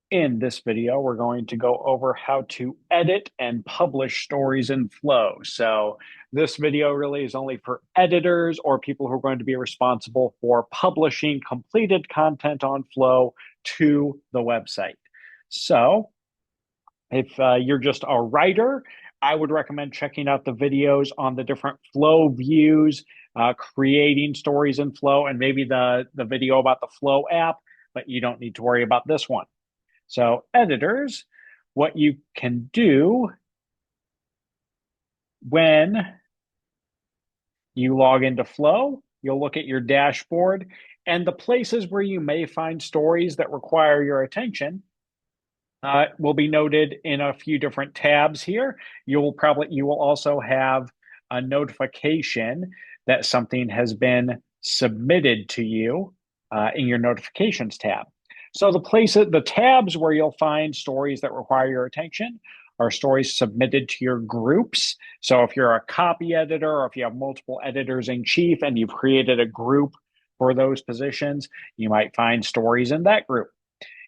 In this video, we're going to go over how to edit and publish stories in Flow. So this video really is only for editors or people who are going to be responsible for publishing completed content on Flow to the website. So if you're just a writer, I would recommend checking out the videos on the different Flow views, creating stories in Flow, and maybe the video about the Flow app, but you don't need to worry about this one. So editors, what you can do when you log into Flow, you'll look at your dashboard and the places where you may find stories that require your attention will be noted in a few different tabs here. You will also have a notification that something has been submitted to you in your notifications tab. So the tabs where you'll find stories that require your attention are stories submitted to your groups. So if you're a copy editor or if you have multiple editors in chief and you've created a group for those positions, you might find stories in that group.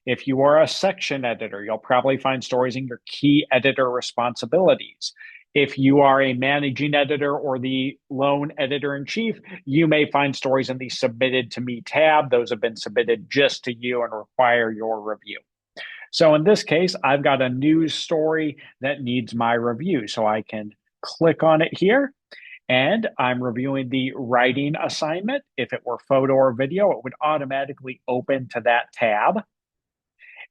If you are a section editor, you'll probably find stories in your key editor responsibilities. If you are a managing editor or the lone editor in chief, you may find stories in the submitted to me tab. Those have been submitted just to you and require your review. So in this case, I've got a news story that needs my review. So I can click on it here and I'm reviewing the writing assignment. If it were photo or video, it would automatically open to that tab.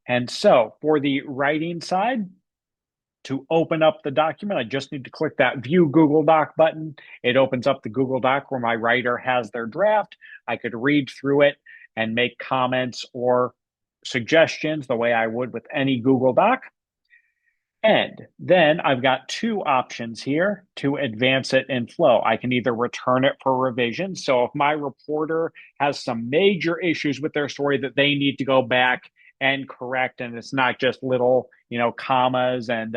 And so for the writing side, to open up the document, I just need to click that View Google Doc button. It opens up the Google Doc where my writer has their draft. I could read through it and make comments or suggestions the way I would with any Google Doc. And then I've got two options here to advance it in Flow. I can either return it for revision. So if my reporter has some major issues with their story that they need to go back and correct, and it's not just little, commas and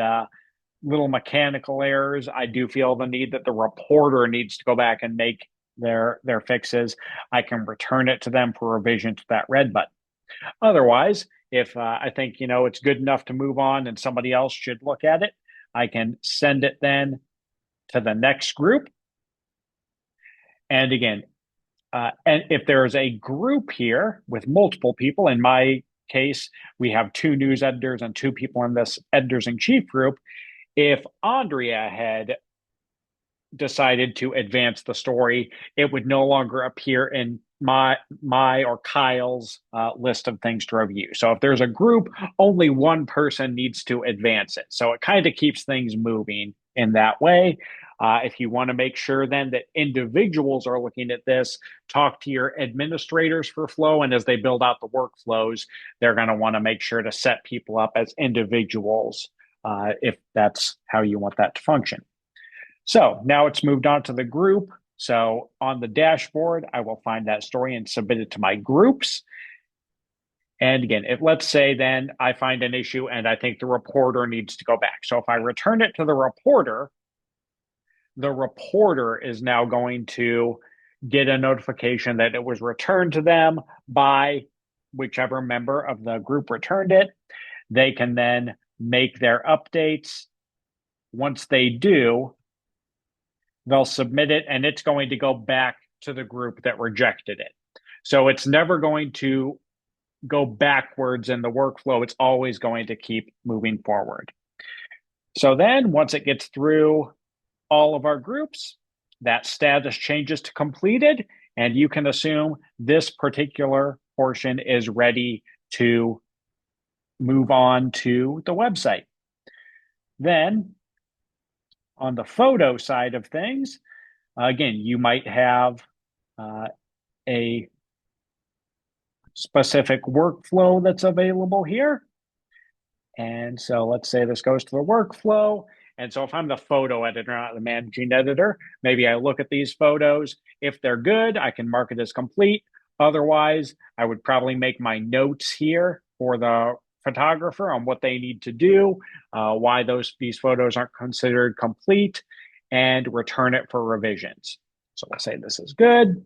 little mechanical errors, I do feel the need that the reporter needs to go back and make their fixes. I can return it to them for revision to that red button. Otherwise, if I think it's good enough to move on and somebody else should look at it, I can send it then to the next group. And again, and if there's a group here with multiple people, in my case, we have two news editors and two people in this editors in chief group. If Andrea had decided to advance the story, it would no longer appear in my or Kyle's list of things to review. So if there's a group, only one person needs to advance it. So it kind of keeps things moving in that way. If you want to make sure then that individuals are looking at this, talk to your administrators for Flow. And as they build out the workflows, they're going to want to make sure to set people up as individuals if that's how you want that to function. So now it's moved on to the group. So on the dashboard, I will find that story and submit it to my groups. And again, if let's say then I find an issue and I think the reporter needs to go back. So if I return it to the reporter is now going to get a notification that it was returned to them by whichever member of the group returned it. They can then make their updates. Once they do, they'll submit it and it's going to go back to the group that rejected it. So it's never going to go backwards in the workflow. It's always going to keep moving forward. So then once it gets through all of our groups, that status changes to completed, and you can assume this particular portion is ready to move on to the website. Then on the photo side of things, again, you might have a specific workflow that's available here. And so let's say this goes to the workflow. And so if I'm the photo editor, not the managing editor, maybe I look at these photos. If they're good, I can mark it as complete. Otherwise, I would probably make my notes here for the photographer on what they need to do, why these photos aren't considered complete, and return it for revisions. So we'll say this is good.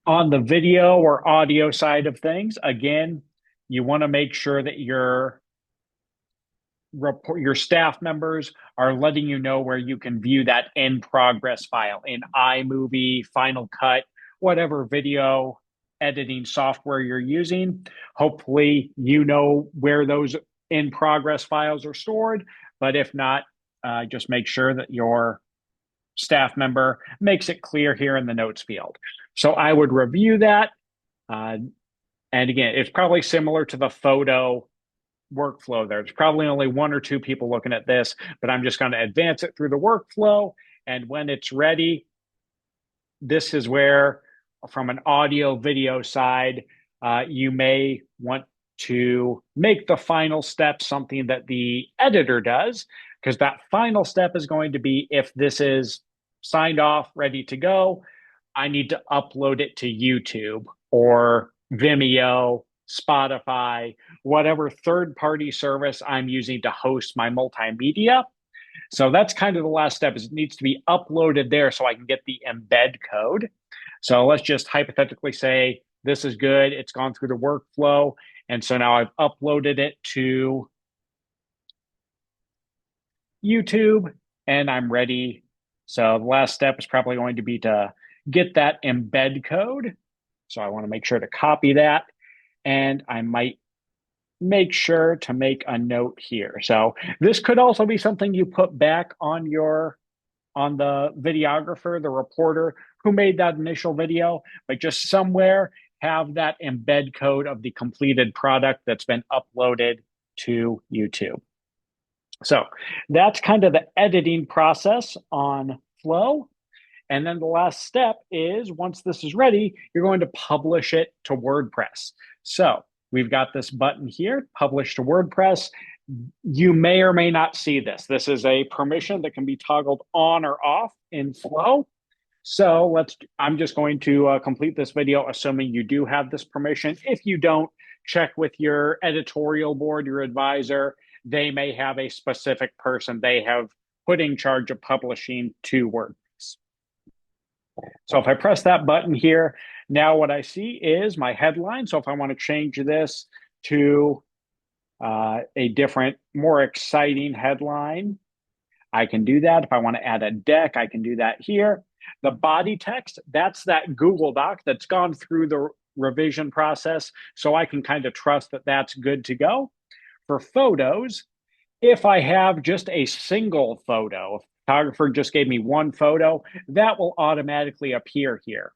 On the video or audio side of things, again, You want to make sure that your staff members are letting you know where you can view that in progress file in iMovie, Final Cut, whatever video editing software you're using. Hopefully, you know where those in progress files are stored. But if not, just make sure that your staff member makes it clear here in the notes field. So I would review that. And again, it's probably similar to the photo workflow there. There's probably only one or two people looking at this, but I'm just going to advance it through the workflow. And when it's ready, this is where, from an audio video side, you may want to make the final step something that the editor does, because that final step is going to be, if this is signed off, ready to go, I need to upload it to YouTube or Vimeo, Spotify, whatever third-party service I'm using to host my multimedia. So that's kind of the last step, is it needs to be uploaded there so I can get the embed code. So let's just hypothetically say this is good. It's gone through the workflow. And so now I've uploaded it to YouTube and I'm ready. So the last step is probably going to be to get that embed code. So I want to make sure to copy that. And I might make sure to make a note here. So this could also be something you put back on the videographer, the reporter who made that initial video, but just somewhere have that embed code of the completed product that's been uploaded to YouTube. So that's kind of the editing process on Flow. And then the last step is, once this is ready, you're going to publish it to WordPress. So we've got this button here, publish to WordPress. You may or may not see this. This is a permission that can be toggled on or off in Flow. So I'm just going to complete this video assuming you do have this permission. If you don't, check with your editorial board, your advisor. They may have a specific person they have put in charge of publishing to WordPress. So if I press that button here, now what I see is my headline. So if I want to change this to a different, more exciting headline, I can do that. If I want to add a deck, I can do that here. The body text, that's that Google Doc that's gone through the revision process. So I can kind of trust that that's good to go. For photos, if I have just a single photo, if the photographer just gave me one photo, that will automatically appear here.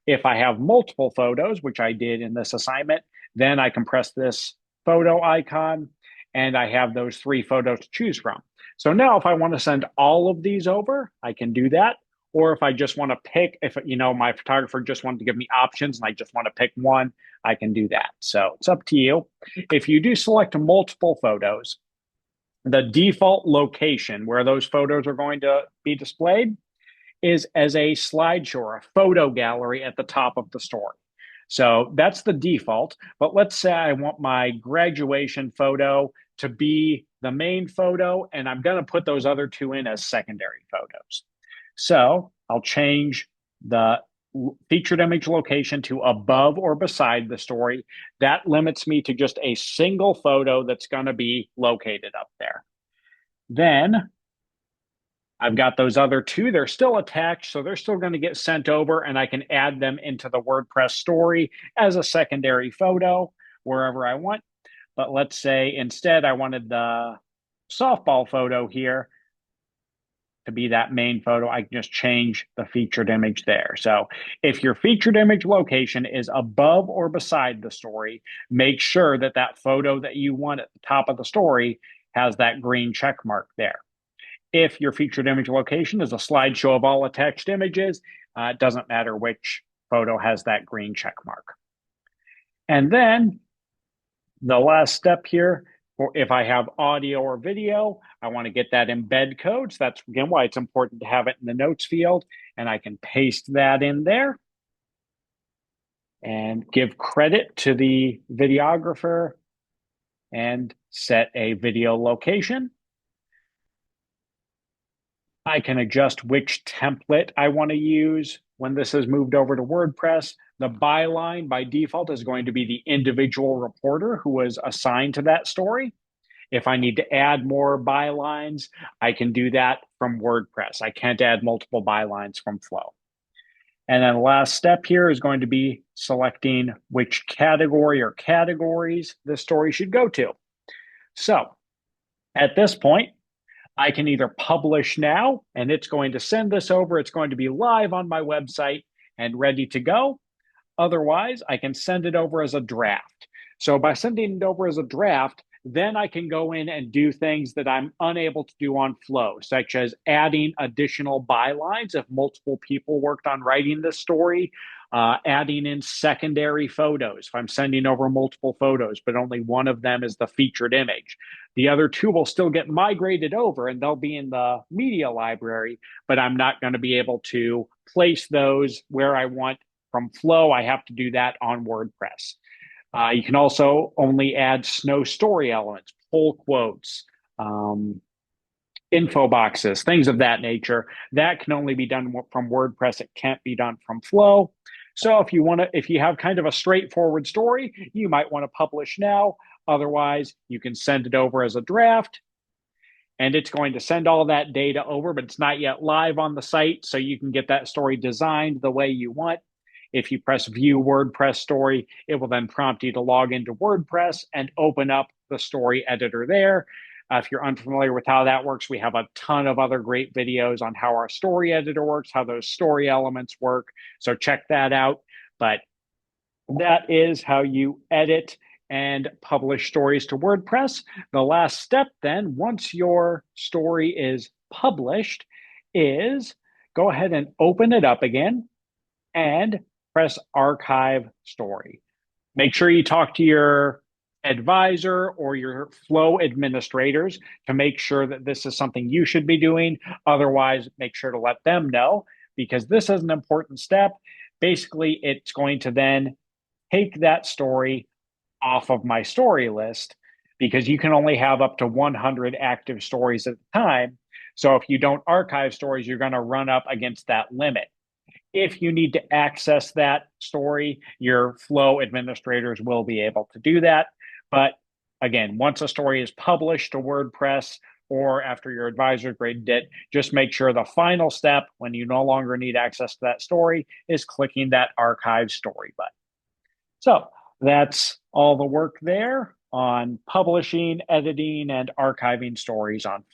If I have multiple photos, which I did in this assignment, then I can press this photo icon and I have those 3 photos to choose from. So now if I want to send all of these over, I can do that. Or if I just want to pick, if my photographer just wanted to give me options and I just want to pick one, I can do that. So it's up to you. If you do select multiple photos, the default location where those photos are going to be displayed is as a slideshow or a photo gallery at the top of the story. So that's the default. But let's say I want my graduation photo to be the main photo, and I'm going to put those other 2 in as secondary photos. So I'll change the featured image location to above or beside the story. That limits me to just a single photo that's going to be located up there. Then I've got those other 2. They're still attached, so they're still going to get sent over, and I can add them into the WordPress story as a secondary photo wherever I want. But let's say instead I wanted the softball photo here to be that main photo. I can just change the featured image there. So if your featured image location is above or beside the story, make sure that that photo that you want at the top of the story has that green check mark there. If your featured image location is a slideshow of all attached images, it doesn't matter which photo has that green check mark. And then the last step here, or if I have audio or video, I want to get that embed code. So that's, again, why it's important to have it in the notes field. And I can paste that in there and give credit to the videographer and set a video location. I can adjust which template I want to use when this is moved over to WordPress. The byline by default is going to be the individual reporter who was assigned to that story. If I need to add more bylines, I can do that from WordPress. I can't add multiple bylines from Flow. And then the last step here is going to be selecting which category or categories the story should go to. So at this point, I can either publish now, and it's going to send this over. It's going to be live on my website and ready to go. Otherwise, I can send it over as a draft. So by sending it over as a draft, then I can go in and do things that I'm unable to do on Flow, such as adding additional bylines if multiple people worked on writing this story, adding in secondary photos if I'm sending over multiple photos, but only one of them is the featured image. The other two will still get migrated over and they'll be in the media library, but I'm not going to be able to place those where I want from Flow. I have to do that on WordPress. You can also only add no story elements, pull quotes, info boxes, things of that nature. That can only be done from WordPress. It can't be done from Flow. So if you have kind of a straightforward story, you might want to publish now. Otherwise, you can send it over as a draft, and it's going to send all that data over, but it's not yet live on the site, so you can get that story designed the way you want. If you press View WordPress Story, it will then prompt you to log into WordPress and open up the story editor there. If you're unfamiliar with how that works, we have a ton of other great videos on how our story editor works, how those story elements work. So check that out. But that is how you edit and publish stories to WordPress. The last step then, once your story is published, is go ahead and open it up again and press Archive Story. Make sure you talk to your advisor or your Flow administrators to make sure that this is something you should be doing. Otherwise, make sure to let them know, because this is an important step. Basically, it's going to then take that story off of my story list, because you can only have up to 100 active stories at a time. So if you don't archive stories, you're going to run up against that limit. If you need to access that story, your Flow administrators will be able to do that. But again, once a story is published to WordPress or after your advisor graded it, just make sure the final step, when you no longer need access to that story, is clicking that Archive Story button. So that's all the work there on publishing, editing, and archiving stories on Flow.